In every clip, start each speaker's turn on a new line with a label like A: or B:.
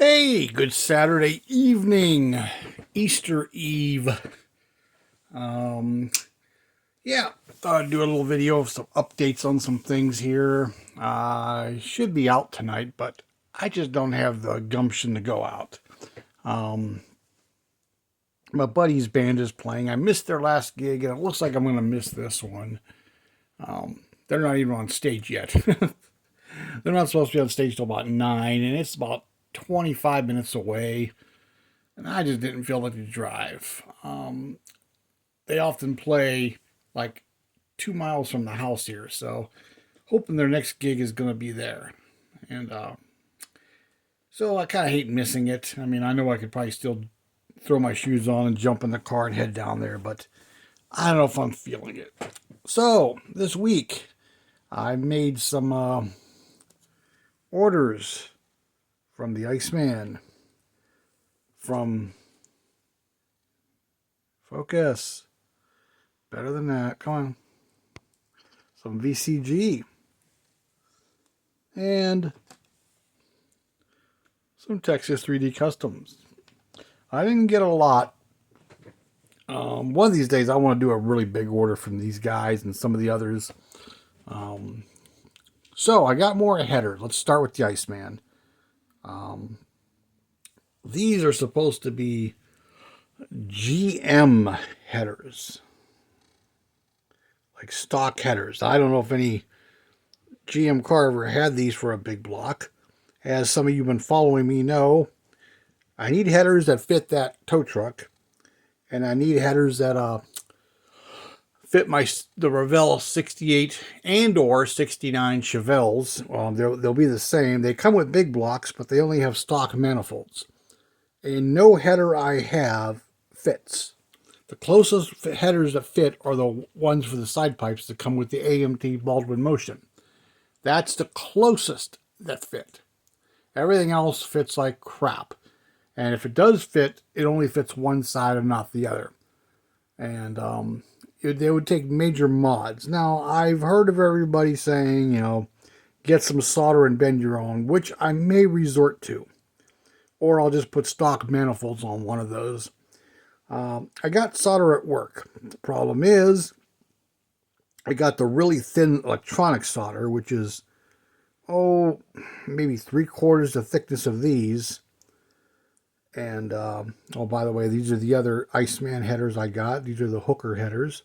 A: Hey, good Saturday evening, Easter Eve. Yeah, thought I'd do a little video of some updates on some things here. Should be out tonight, but I just don't have the gumption to go out. My buddy's band is playing. I missed their last gig, and it looks like I'm going to miss this one. They're not even on stage yet. They're not supposed to be on stage till about 9, and it's about 25 minutes away, and I just didn't feel like to drive. They often play like 2 miles from the house here, so hoping their next gig is going to be there. And so I kind of hate missing it. I mean, I know I could probably still throw my shoes on and jump in the car and head down there, but I don't know if I'm feeling it. So this week I made some orders from the Iceman, from Focus, better than that, come on, some VCG, and some Texas 3D Customs. I didn't get a lot. One of these days I want to do a really big order from these guys and some of the others. So I got more headers. Let's start with the Iceman. These are supposed to be GM headers, like stock headers. I don't know if any GM car ever had these for a big block. As some of you have been following me know, I need headers that fit that tow truck, and I need headers that fit the Revell 68 and or 69 Chevelles. They'll be the same. They come with big blocks, but they only have stock manifolds. And no header I have fits. The closest headers that fit are the ones for the side pipes that come with the AMT Baldwin Motion. That's the closest that fit. Everything else fits like crap. And if it does fit, it only fits one side and not the other. And they would take major mods. Now, I've heard of everybody saying, get some solder and bend your own, which I may resort to. Or I'll just put stock manifolds on one of those. I got solder at work. The problem is, I got the really thin electronic solder, which is, maybe 3/4 the thickness of these. And, by the way, these are the other Iceman headers I got. These are the hooker headers.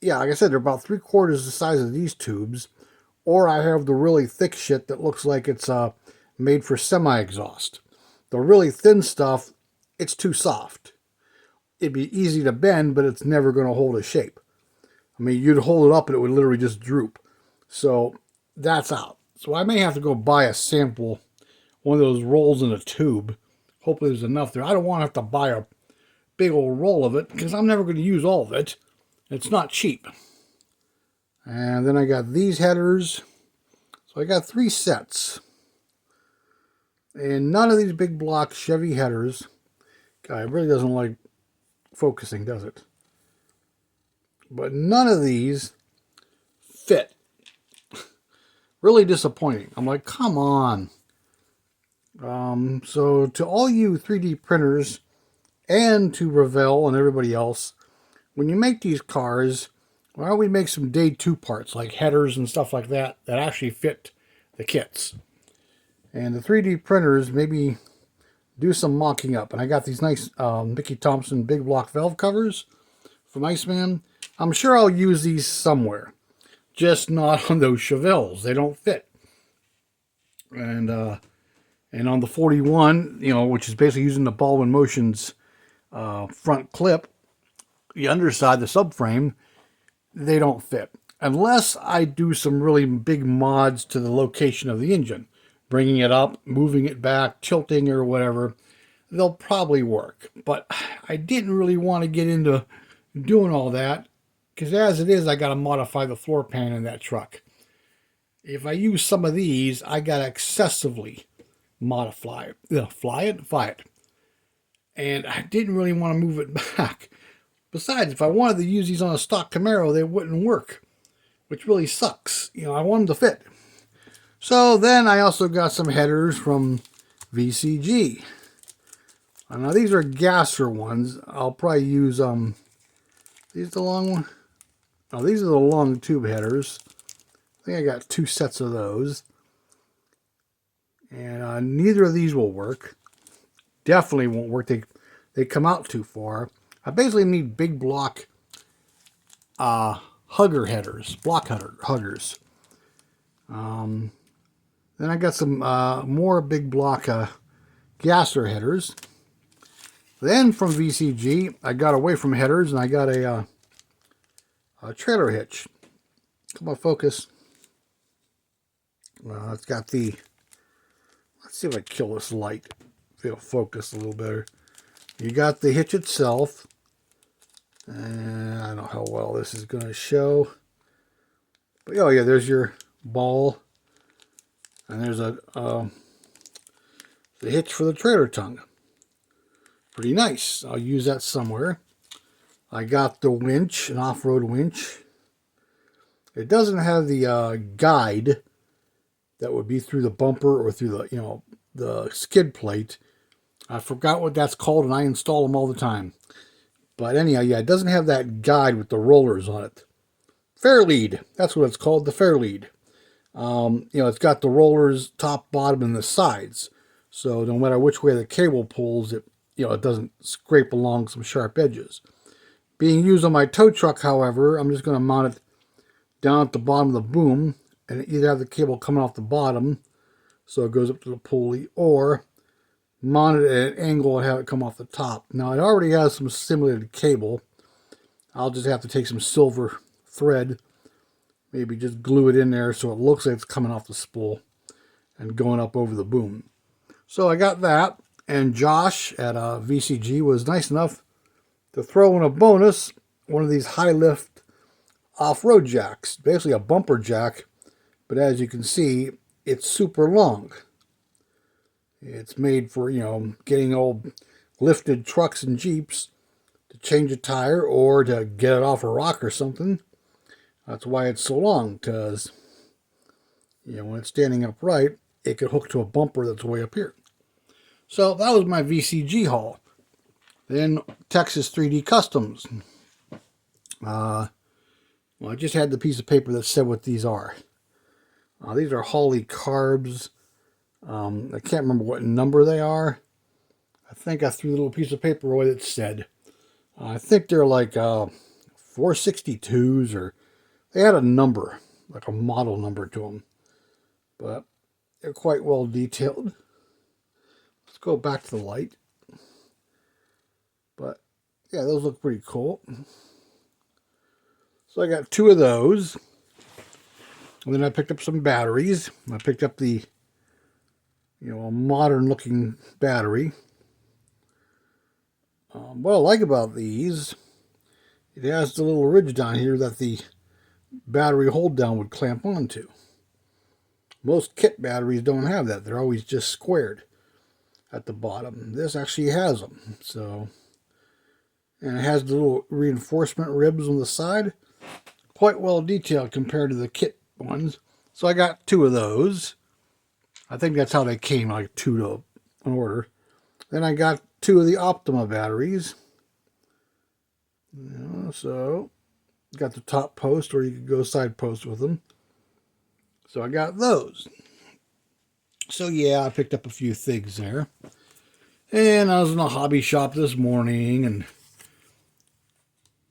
A: Yeah, like I said, they're about 3/4 the size of these tubes. Or I have the really thick shit that looks like it's made for semi-exhaust. The really thin stuff, it's too soft. It'd be easy to bend, but it's never going to hold a shape. I mean, you'd hold it up and it would literally just droop. So that's out. So I may have to go buy a sample, one of those rolls in a tube. Hopefully there's enough there. I don't want to have to buy a big old roll of it because I'm never going to use all of it. It's not cheap. And then I got these headers. So I got 3 sets. And none of these big block Chevy headers, God, it really doesn't like focusing, does it? But none of these fit. Really disappointing. I'm like, come on. So to all you 3D printers and to Revell and everybody else, when you make these cars, why don't we make some day 2 parts like headers and stuff like that that actually fit the kits? And the 3D printers, maybe do some mocking up. And I got these nice Mickey Thompson big block valve covers from Iceman. I'm sure I'll use these somewhere, just not on those Chevelles. They don't fit. And on the 41, which is basically using the Baldwin Motion's front clip, the underside, the subframe, they don't fit. Unless I do some really big mods to the location of the engine. Bringing it up, moving it back, tilting or whatever, they'll probably work. But I didn't really want to get into doing all that, because as it is, I got to modify the floor pan in that truck. If I use some of these, I got to excessively modify it, fly it. And I didn't really want to move it back. Besides, if I wanted to use these on a stock Camaro, they wouldn't work, which really sucks. I want them to fit. So then I also got some headers from VCG. Now these are gasser ones. I'll probably use these the long one. Oh, these are the long tube headers. I think I got 2 sets of those. And neither of these will work. Definitely won't work. They come out too far. I basically need big block hugger headers, block huggers. Then I got some more big block gasser headers. Then from VCG, I got away from headers and I got a trailer hitch. Come on, focus. It's got the, let's see if I kill this light. If it'll focus a little better. You got the hitch itself. And I don't know how well this is going to show. But oh yeah, there's your ball. And there's the hitch for the trailer tongue. Pretty nice. I'll use that somewhere. I got the winch, an off-road winch. It doesn't have the guide that would be through the bumper or through the, the skid plate. I forgot what that's called, and I install them all the time. But anyhow, yeah, it doesn't have that guide with the rollers on it. Fair lead, that's what it's called, the fair lead. It's got the rollers top, bottom, and the sides. So no matter which way the cable pulls, it doesn't scrape along some sharp edges. Being used on my tow truck, however, I'm just going to mount it down at the bottom of the boom and either have the cable coming off the bottom so it goes up to the pulley, or mount it at an angle and have it come off the top. Now it already has some simulated cable. I'll just have to take some silver thread, maybe just glue it in there so it looks like it's coming off the spool and going up over the boom. So I got that, and Josh at VCG was nice enough to throw in a bonus, one of these high lift off-road jacks, basically a bumper jack, but as you can see, it's super long. It's made for, getting old lifted trucks and Jeeps to change a tire or to get it off a rock or something. That's why it's so long, because, when it's standing upright, it could hook to a bumper that's way up here. So that was my VCG haul. Then Texas 3D Customs. I just had the piece of paper that said what these are. These are Holley carbs. I can't remember what number they are. I think I threw a little piece of paper away that said. I think they're like 462s, or they had a number, like a model number to them. But they're quite well detailed. Let's go back to the light. But yeah, those look pretty cool. So I got 2 of those. And then I picked up some batteries. I picked up the, a modern looking battery. What I like about these, it has the little ridge down here that the battery hold down would clamp onto. Most kit batteries don't have that. They're always just squared at the bottom. This actually has them. So, and it has the little reinforcement ribs on the side. Quite well detailed compared to the kit ones. So I got 2 of those. I think that's how they came, like 2 to an order. Then I got 2 of the Optima batteries. So got the top post, or you could go side post with them. So I got those. So yeah, I picked up a few things there. And I was in a hobby shop this morning, and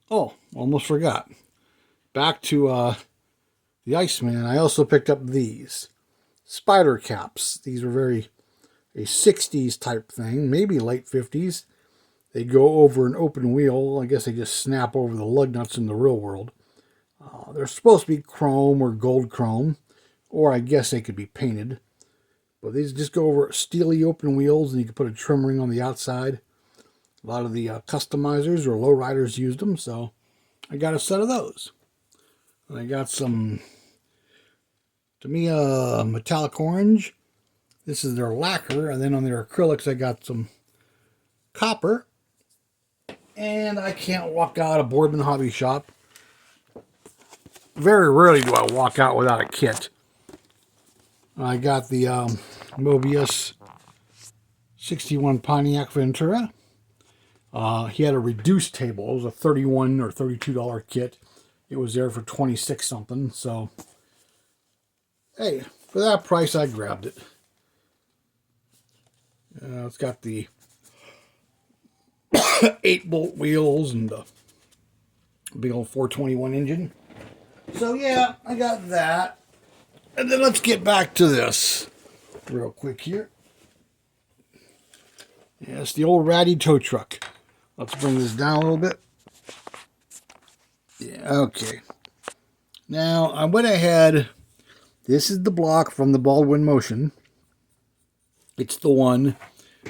A: almost forgot. Back to the Iceman, I also picked up these spider caps. These are a 60s type thing, maybe late 50s. They go over an open wheel. I guess they just snap over the lug nuts in the real world. They're supposed to be chrome or gold chrome, or I guess they could be painted. But these just go over steely open wheels, and you can put a trim ring on the outside. A lot of the customizers or lowriders used them, so I got a set of those. And I got some Tamiya metallic orange. This is their lacquer, and then on their acrylics I got some copper. And I can't walk out of Boardman Hobby Shop. Very rarely do I walk out without a kit. I got the Mobius '61 Pontiac Ventura. He had a reduced table. It was a $31 or $32 kit. It was there for 26 something. So, hey, for that price, I grabbed it. It's got the 8-bolt wheels and the big old 421 engine. So, yeah, I got that. And then let's get back to this real quick here. Yeah, it's the old Ratty Tow Truck. Let's bring this down a little bit. Yeah, okay. Now, I went ahead. This is the block from the Baldwin Motion. It's the one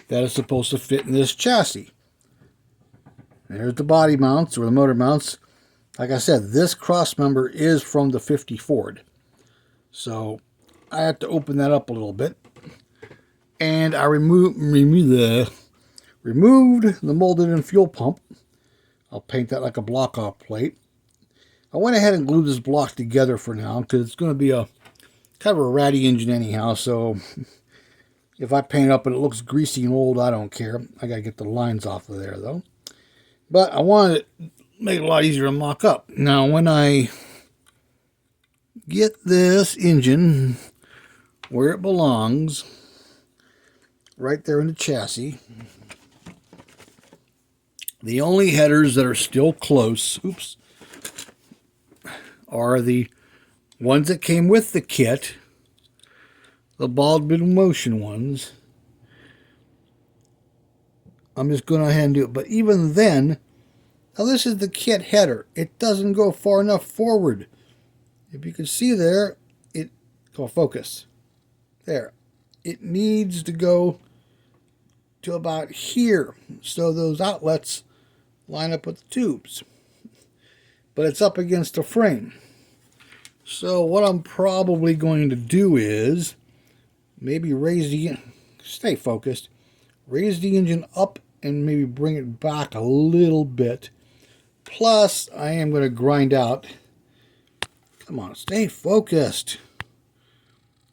A: that is supposed to fit in this chassis. There's the body mounts or the motor mounts. Like I said, this cross member is from the 50 Ford. So I have to open that up a little bit. And I removed the molded in fuel pump. I'll paint that like a block off plate. I went ahead and glued this block together for now because it's going to be a kind of a ratty engine anyhow. So if I paint it up and it looks greasy and old, I don't care. I got to get the lines off of there though. But I wanted to make it a lot easier to mock up. Now when I get this engine where it belongs, right there in the chassis, the only headers that are still close, are the ones that came with the kit, the Baldwin Motion ones. I'm just going ahead and do it. But even then, now this is the kit header. It doesn't go far enough forward. If you can see there, focus. There. It needs to go to about here. So those outlets line up with the tubes. But it's up against the frame. So what I'm probably going to do is maybe stay focused, raise the engine up and maybe bring it back a little bit. Plus, I am going to grind out. Come on, stay focused.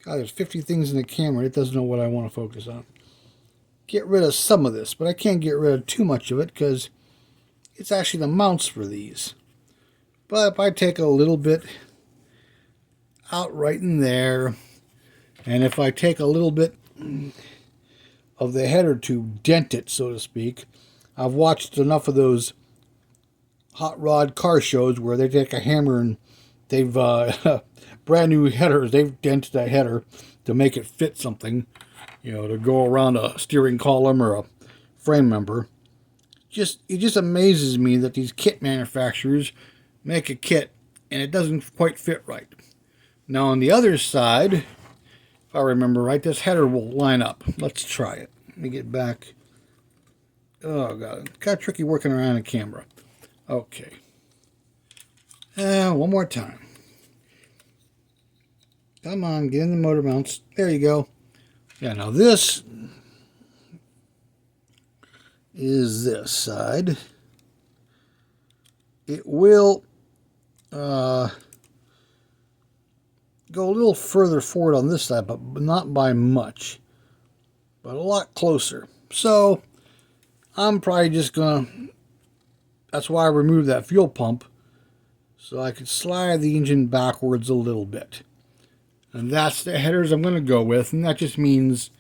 A: God, there's 50 things in the camera. It doesn't know what I want to focus on. Get rid of some of this, but I can't get rid of too much of it because it's actually the mounts for these. But if I take a little bit out right in there, and if I take a little bit of the header to dent it, so to speak, I've watched enough of those hot rod car shows where they take a hammer and they've brand new headers, they've dented that header to make it fit something, to go around a steering column or a frame member. It just amazes me that these kit manufacturers make a kit and it doesn't quite fit right. Now on the other side, if I remember right, this header will line up. Let's try it. Let me get back. Oh god, it's kind of tricky working around a camera. Okay. One more time. Come on, get in the motor mounts. There you go. Yeah, now this is this side. It will go a little further forward on this side, but not by much, but a lot closer. So I'm probably just gonna, that's why I removed that fuel pump, so I could slide the engine backwards a little bit. And that's the headers I'm going to go with, and that just means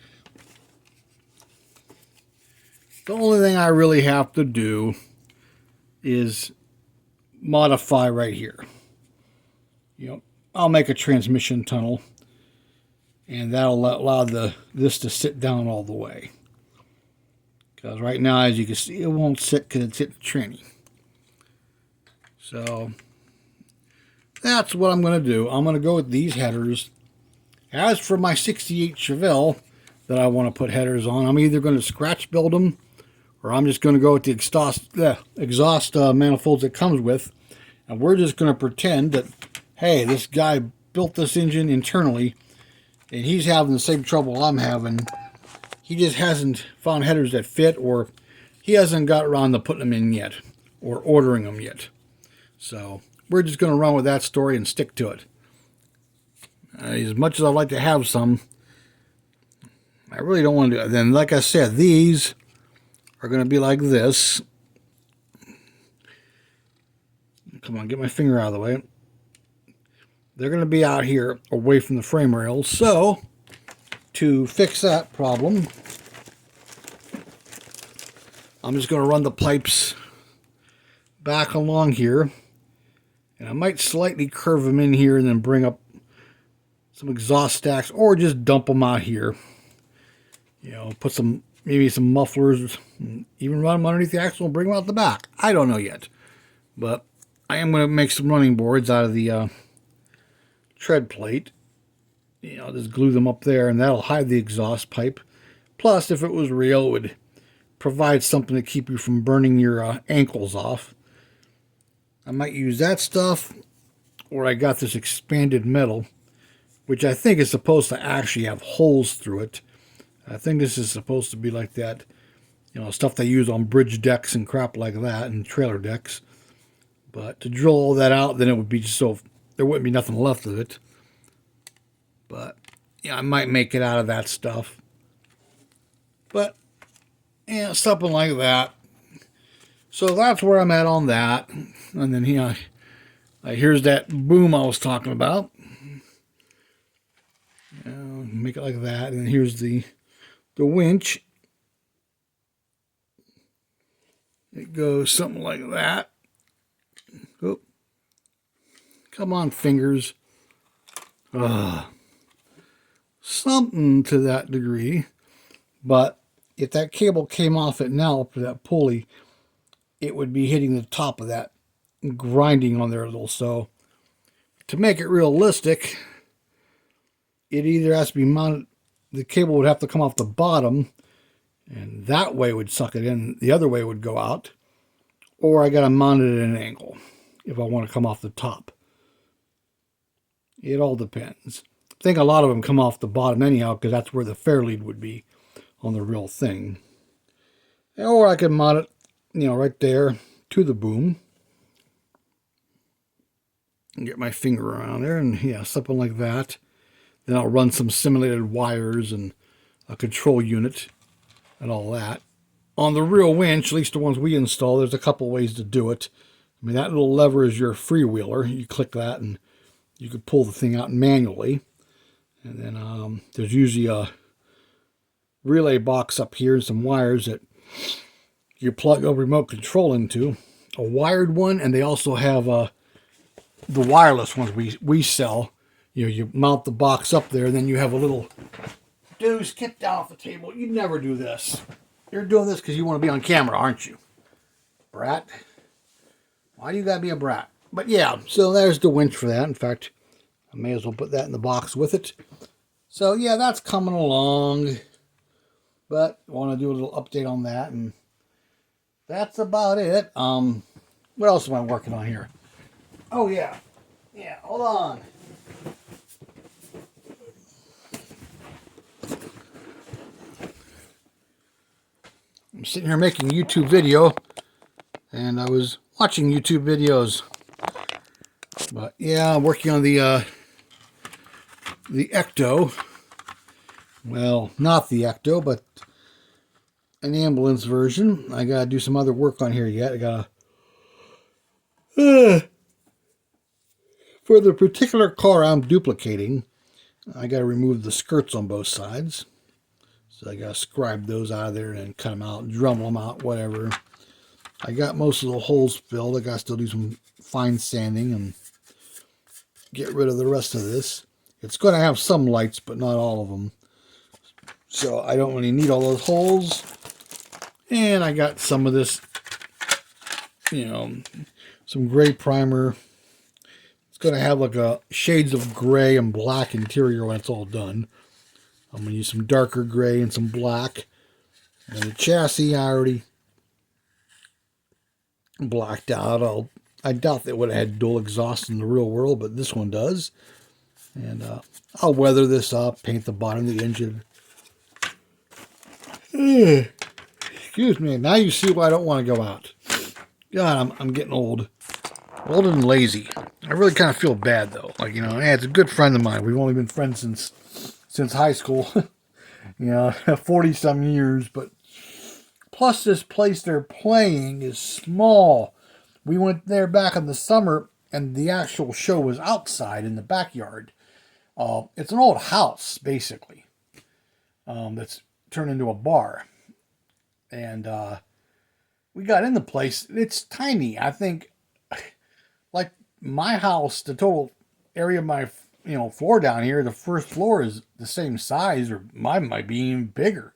A: the only thing I really have to do is modify right here. I'll make a transmission tunnel, and that'll allow this to sit down all the way. Because right now, as you can see, it won't sit because it's hitting the tranny. So that's what I'm going to do. I'm going to go with these headers. As for my 68 Chevelle that I want to put headers on, I'm either going to scratch build them, or I'm just going to go with the exhaust manifolds it comes with. And we're just going to pretend that, hey, this guy built this engine internally, and he's having the same trouble I'm having. He just hasn't found headers that fit, or he hasn't got around to putting them in yet, or ordering them yet. So we're just going to run with that story and stick to it. As much as I'd like to have some, I really don't want to do it. Then, like I said, these are going to be like this. Come on, get my finger out of the way. They're going to be out here away from the frame rails. So, to fix that problem, I'm just going to run the pipes back along here. And I might slightly curve them in here and then bring up some exhaust stacks, or just dump them out here. You know, put some, maybe some mufflers, even run them underneath the axle and bring them out the back. I don't know yet. But I am going to make some running boards out of the tread plate. You know, just glue them up there, and that'll hide the exhaust pipe. Plus, if it was real, it would provide something to keep you from burning your ankles off. I might use that stuff, or I got this expanded metal, which I think is supposed to actually have holes through it. I think this is supposed to be like that, you know, stuff they use on bridge decks and crap like that, and trailer decks. But to drill all that out, then it would be just so, there wouldn't be nothing left of it. But, yeah, I might make it out of that stuff. But, yeah, something like that. So that's where I'm at on that. And then here, here's that boom I was talking about. Make it like that. And here's the winch. It goes something like that. Oop. Come on, fingers. Something to that degree. But if that cable came off it now up to that pulley, it would be hitting the top of that, grinding on there a little. So to make it realistic, it either has to be mounted, the cable would have to come off the bottom, and that way would suck it in, the other way would go out, or I got to mount it at an angle if I want to come off the top. It all depends. I think a lot of them come off the bottom anyhow, because that's where the fair lead would be on the real thing. Or I could mount it, you know, right there to the boom. And get my finger around there, and yeah, something like that. Then I'll run some simulated wires and a control unit and all that. On the real winch, at least the ones we install, there's a couple ways to do it. I mean, that little lever is your freewheeler. You click that and you could pull the thing out manually. And then there's usually a relay box up here and some wires that you plug a remote control into. A wired one, and they also have the wireless ones we sell. You know, you mount the box up there, and then you have a little... Dudes, get down off the table. You never do this. You're doing this because you want to be on camera, aren't you? Brat. Why do you gotta be a brat? But yeah, so there's the winch for that. In fact, I may as well put that in the box with it. So yeah, that's coming along. But I want to do a little update on that, and that's about it. What else am I working on here? Oh yeah. Yeah, hold on. I'm sitting here making a YouTube video, and I was watching YouTube videos. But yeah, I'm working on the Ecto. Well, not the Ecto, but an ambulance version. I gotta do some other work on here yet. I gotta for the particular car I'm duplicating, I gotta remove the skirts on both sides. So I gotta scribe those out of there and cut them out, drum them out, whatever. I got most of the holes filled. I gotta still do some fine sanding and get rid of the rest of this. It's gonna have some lights, but not all of them. So I don't really need all those holes. And I got some of this, you know, some gray primer. It's going to have like a shades of gray and black interior when it's all done. I'm going to use some darker gray and some black. And the chassis I already blacked out. I doubt that would have had dual exhaust in the real world, but this one does. And I'll weather this up, paint the bottom of the engine. Excuse me. Now you see why I don't want to go out. God, I'm getting old. Old and lazy. I really kind of feel bad, though. Like, you know, hey, it's a good friend of mine. We've only been friends since high school. 40 some years. But plus, this place they're playing is small. We went there back in the summer, and the actual show was outside in the backyard. It's an old house, basically, that's turned into a bar. And we got in the place. It's tiny. I think, like my house, the total area of my floor down here, the first floor is the same size, or mine might be even bigger.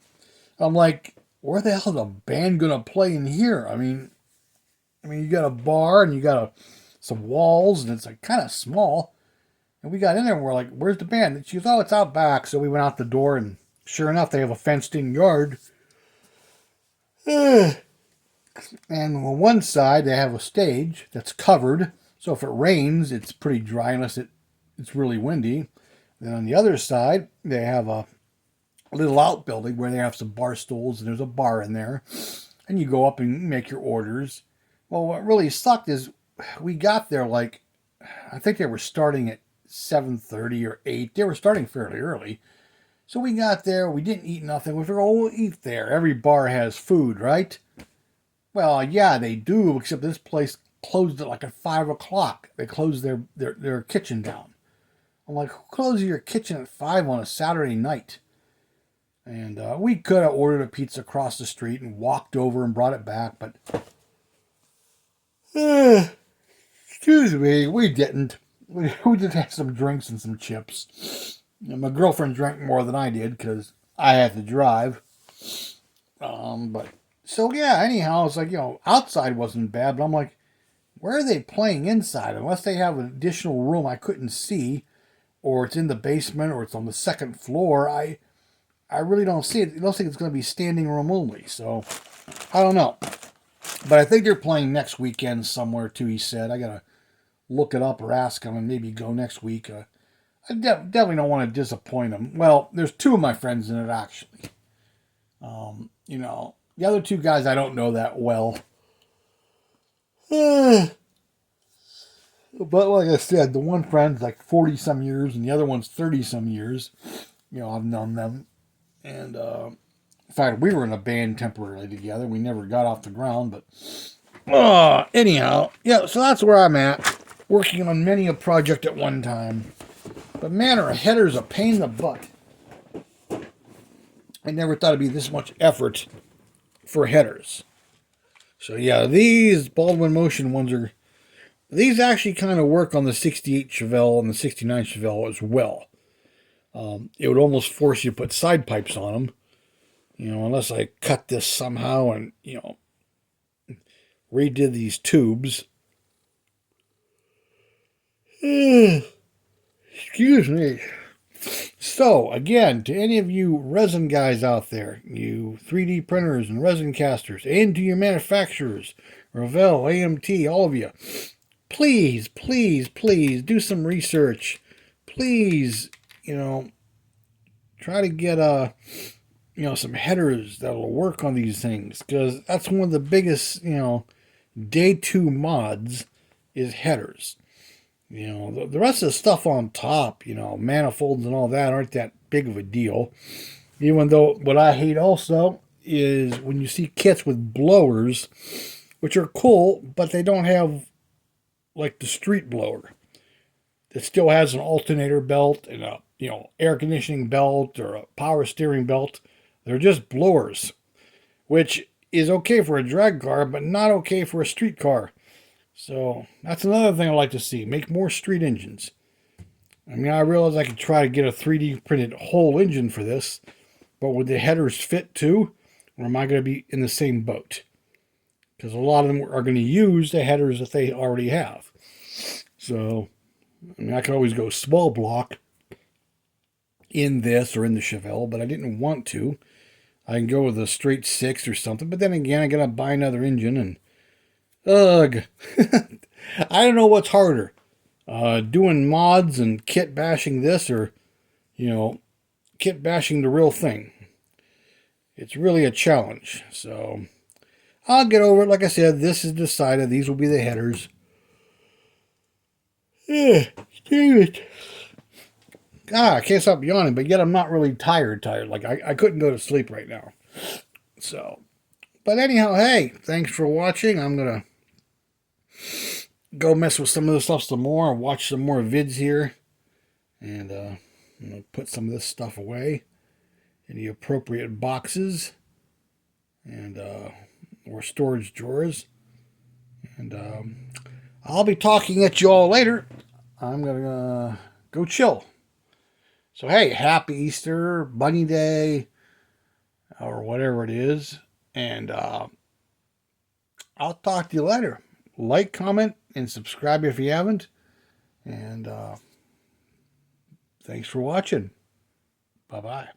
A: I'm like, where the hell is a band gonna play in here? I mean, you got a bar and you got some walls, and it's like kind of small. And we got in there and we're like, where's the band? And she goes, oh, it's out back. So we went out the door, and sure enough, they have a fenced-in yard. And on one side, they have a stage that's covered. So if it rains, it's pretty dry unless it's really windy. Then on the other side, they have a little outbuilding where they have some bar stools, and there's a bar in there. And you go up and make your orders. Well, what really sucked is we got there like, I think they were starting at 7:30 or 8. They were starting fairly early. So we got there, we didn't eat nothing. We figured, oh, we'll eat there. Every bar has food, right? Well, yeah, they do, except this place closed at like at 5 o'clock. They closed their kitchen down. I'm like, who closes your kitchen at 5 on a Saturday night? And we could have ordered a pizza across the street and walked over and brought it back, but excuse me, we didn't. We just had some drinks and some chips. And my girlfriend drank more than I did because I had to drive. But so yeah, anyhow, it's like, outside wasn't bad, but I'm like, where are they playing inside? Unless they have an additional room I couldn't see, or it's in the basement, or it's on the second floor, I really don't see it. It looks like it's going to be standing room only. So I don't know. But I think they're playing next weekend somewhere too, he said. I got to look it up or ask him and maybe go next week. I definitely don't want to disappoint him. Well, there's two of my friends in it, actually. The other two guys I don't know that well. But like I said, the one friend's like 40 some years and the other one's 30 some years. I've known them. And in fact, we were in a band temporarily together. We never got off the ground, but anyhow, yeah, so that's where I'm at. Working on many a project at one time. But man, are headers a pain in the butt. I never thought it'd be this much effort for headers. So yeah, these Baldwin Motion ones these actually kind of work on the 68 Chevelle and the 69 Chevelle as well. It would almost force you to put side pipes on them, unless I cut this somehow and, redid these tubes. Excuse me. So, again, to any of you resin guys out there, you 3D printers and resin casters, and to your manufacturers, Revell, AMT, all of you, please, please, please do some research. Please, try to get some headers that'll work on these things, because that's one of the biggest, day two mods is headers. The rest of the stuff on top, manifolds and all that aren't that big of a deal. Even though what I hate also is when you see kits with blowers, which are cool, but they don't have like the street blower. It still has an alternator belt and a air conditioning belt or a power steering belt. They're just blowers, which is okay for a drag car, but not okay for a street car. So that's another thing I'd like to see. Make more street engines. I realize I could try to get a 3D printed whole engine for this, but would the headers fit too? Or am I going to be in the same boat? Because a lot of them are going to use the headers that they already have. So, I could always go small block in this or in the Chevelle, but I didn't want to. I can go with a straight 6 or something, but then again, I got to buy another engine and ugh. I don't know what's harder. Doing mods and kit bashing this or, kit bashing the real thing. It's really a challenge. So, I'll get over it. Like I said, this is decided. These will be the headers. Damn it. I can't stop yawning, but yet I'm not really tired. Like I couldn't go to sleep right now. So, but anyhow, hey, thanks for watching. I'm going to go mess with some of this stuff some more. Watch some more vids here. And I'm going to put some of this stuff away in the appropriate boxes and or storage drawers. And I'll be talking at you all later. I'm going to go chill. So, hey, happy Easter, Bunny Day, or whatever it is. And I'll talk to you later. Like, comment, and subscribe if you haven't. And thanks for watching. Bye-bye.